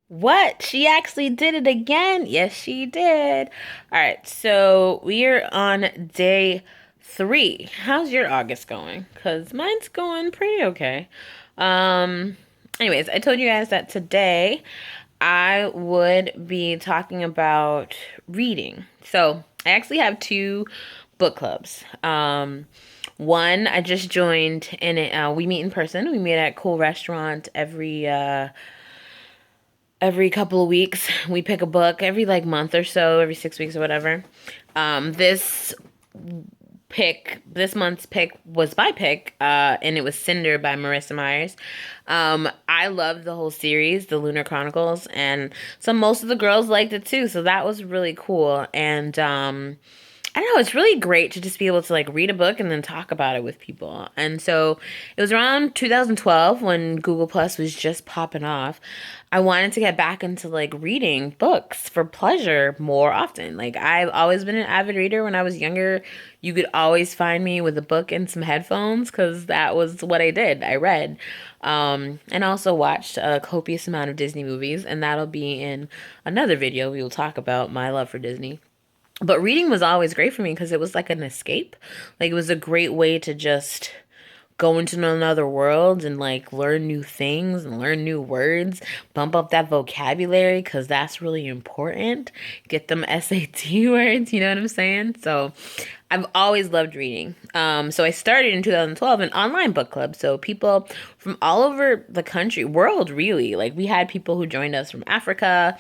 What? She actually did it again? Yes, she did. All right, so we are on day 3. How's your August going? Because mine's going pretty okay. Um, Anyways, I told you guys that today I would be talking about reading. So I actually have two book clubs. One I just joined, and we meet in person. We meet at Cool Restaurant every couple of weeks. We pick a book every like month or so, every 6 weeks or whatever. This this month's pick was my pick, and it was Cinder by Marissa Myers. I loved the whole series, the Lunar Chronicles, and so most of the girls liked it too. So that was really cool. And I don't know, it's really great to just be able to like read a book and then talk about it with people. And so it was around 2012 when Google Plus was just popping off. I wanted to get back into like reading books for pleasure more often. Like I've always been an avid reader when I was younger. You could always find me with a book and some headphones because that was what I did. I read. And also watched a copious amount of Disney movies, and that'll be in another video. We will talk about my love for Disney. But reading was always great for me because it was like an escape. Like it was a great way to just go into another world and like learn new things and learn new words, bump up that vocabulary because that's really important. Get them SAT words, you know what I'm saying? So I've always loved reading. So I started in 2012 an online book club. So people from all over the country, world really, like we had people who joined us from Africa.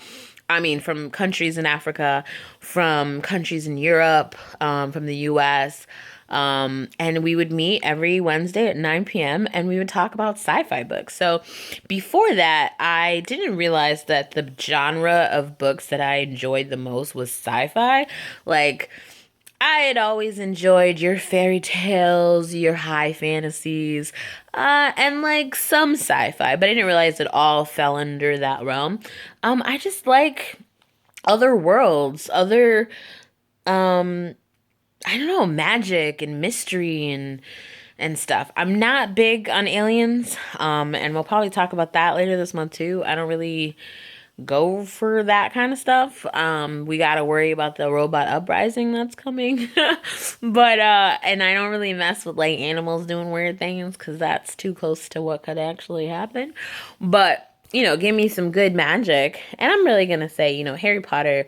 I mean, from countries in Africa, from countries in Europe, from the US. And we would meet every Wednesday at 9 p.m. and we would talk about sci-fi books. So before that, I didn't realize that the genre of books that I enjoyed the most was sci-fi. Like, I had always enjoyed your fairy tales, your high fantasies, and like some sci-fi, but I didn't realize it all fell under that realm. I just like other worlds, other um I don't know, magic and mystery and stuff. I'm not big on aliens, and we'll probably talk about that later this month too. I don't really go for that kind of stuff. We got to worry about the robot uprising that's coming. But and I don't really mess with like animals doing weird things cuz that's too close to what could actually happen. But, give me some good magic. And I'm really going to say, Harry Potter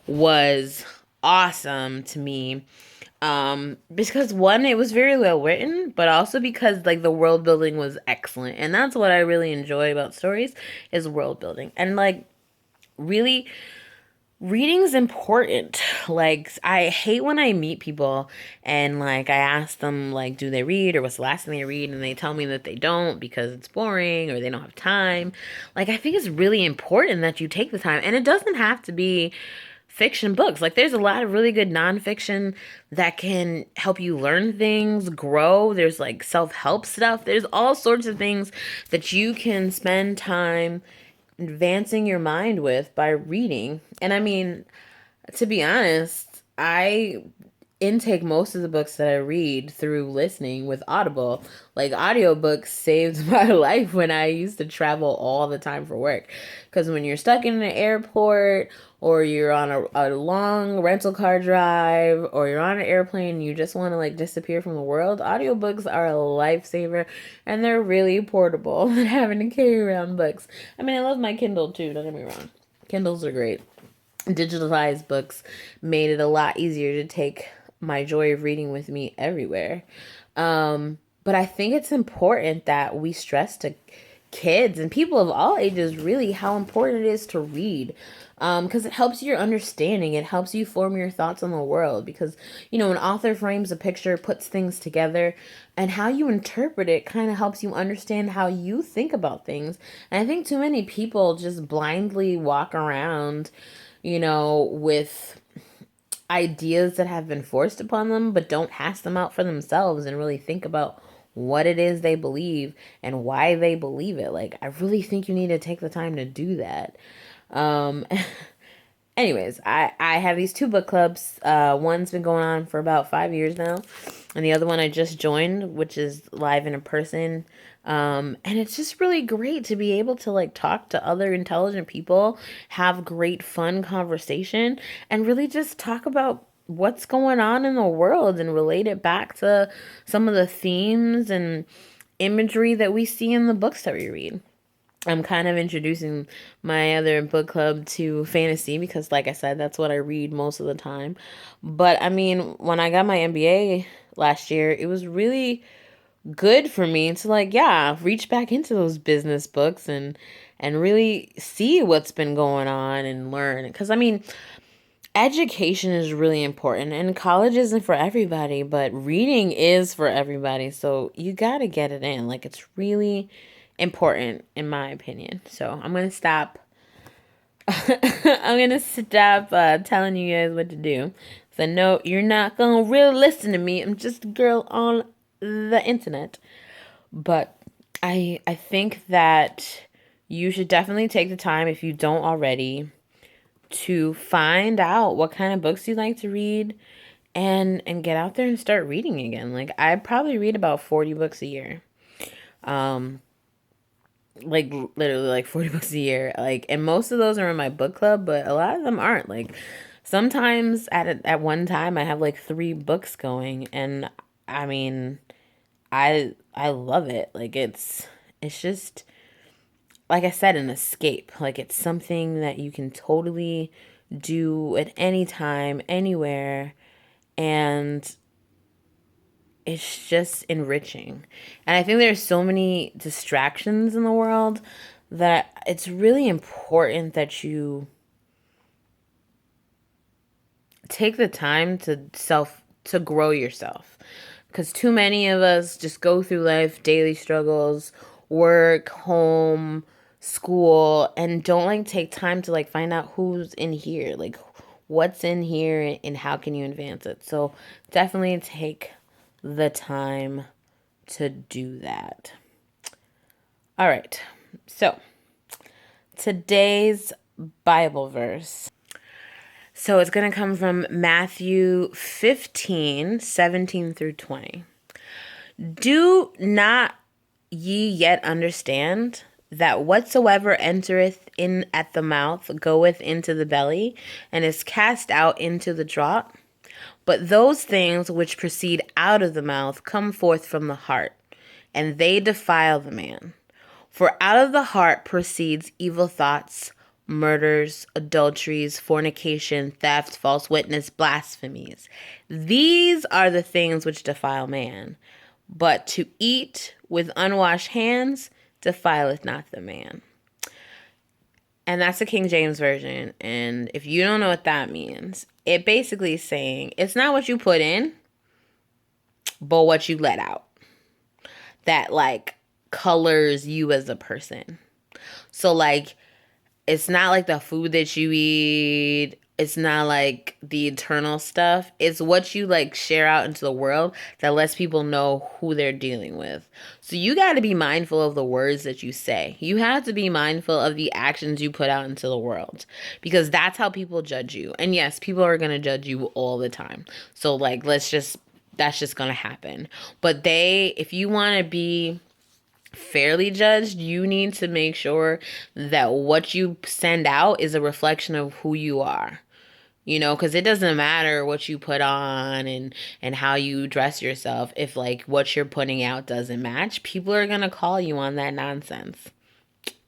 was awesome to me. Because one, it was very well written, but also because like the world building was excellent. And that's what I really enjoy about stories is world building. And like really reading's important. Like I hate when I meet people and like I ask them like do they read or what's the last thing they read and they tell me that they don't because it's boring or they don't have time. Like I think it's really important that you take the time, and it doesn't have to be fiction books. Like there's a lot of really good nonfiction that can help you learn things, grow. There's like self-help stuff. There's all sorts of things that you can spend time advancing your mind with by reading. And I mean, to be honest, I intake most of the books that I read through listening with Audible. Like audiobooks saved my life when I used to travel all the time for work. Because when you're stuck in an airport or you're on a long rental car drive or you're on an airplane and you just want to like disappear from the world, audiobooks are a lifesaver and they're really portable than having to carry around books. I mean, I love my Kindle too, don't get me wrong. Kindles are great. Digitalized books made it a lot easier to take my joy of reading with me everywhere. But I think it's important that we stress to kids and people of all ages really how important it is to read, because it helps your understanding. It helps you form your thoughts on the world because, an author frames a picture, puts things together, and how you interpret it kind of helps you understand how you think about things. And I think too many people just blindly walk around, with ideas that have been forced upon them, but don't hash them out for themselves and really think about what it is they believe and why they believe it. Like, I really think you need to take the time to do that. Um, Anyways, I have these two book clubs. One's been going on for about 5 years now. and the other one I just joined, which is live in a person. And it's just really great to be able to like talk to other intelligent people, have great fun conversation, and really just talk about what's going on in the world and relate it back to some of the themes and imagery that we see in the books that we read. I'm kind of introducing my other book club to fantasy because, like I said, that's what I read most of the time. But I mean, when I got my MBA last year, it was really good for me to like, yeah, reach back into those business books and really see what's been going on and learn. Because I mean, education is really important, and college isn't for everybody, but reading is for everybody. So you got to get it in. Like, it's really important in my opinion. So I'm gonna stop. I'm gonna stop telling you guys what to do. So no, you're not gonna really listen to me. I'm just a girl on the internet. But I think that you should definitely take the time, if you don't already, to find out what kind of books you like to read and get out there and start reading again. Like, I probably read about 40 books a year. Um like literally like 40 books a year. Like, and most of those are in my book club, but a lot of them aren't. Like, sometimes at one time I have like 3 books going, and I mean, I love it. Like, it's just, like I said, an escape. Like, it's something that you can totally do at any time, anywhere, and it's just enriching. And I think there's so many distractions in the world that it's really important that you take the time to grow yourself. Cuz too many of us just go through life, daily struggles, work, home, school, and don't like take time to like find out who's in here, like what's in here and how can you advance it. So definitely take the time to do that. All right. So, today's Bible verse. So, it's going to come from Matthew 15:17 through 20. Do not ye yet understand that whatsoever entereth in at the mouth goeth into the belly and is cast out into the draught? But those things which proceed out of the mouth come forth from the heart, and they defile the man. For out of the heart proceeds evil thoughts, murders, adulteries, fornication, theft, false witness, blasphemies. These are the things which defile man. But to eat with unwashed hands defileth not the man. And that's the King James Version. And if you don't know what that means, it basically is saying it's not what you put in, but what you let out that like colors you as a person. So like, it's not like the food that you eat. It's not like the internal stuff. It's what you like share out into the world that lets people know who they're dealing with. So you got to be mindful of the words that you say. You have to be mindful of the actions you put out into the world, because that's how people judge you. And yes, people are going to judge you all the time. So like, that's just going to happen. But if you want to be fairly judged, you need to make sure that what you send out is a reflection of who you are. You know, because it doesn't matter what you put on and how you dress yourself. If like what you're putting out doesn't match, people are going to call you on that nonsense.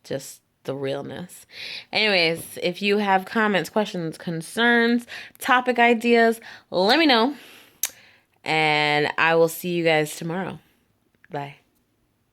Just the realness. Anyways, if you have comments, questions, concerns, topic ideas, let me know. And I will see you guys tomorrow. Bye.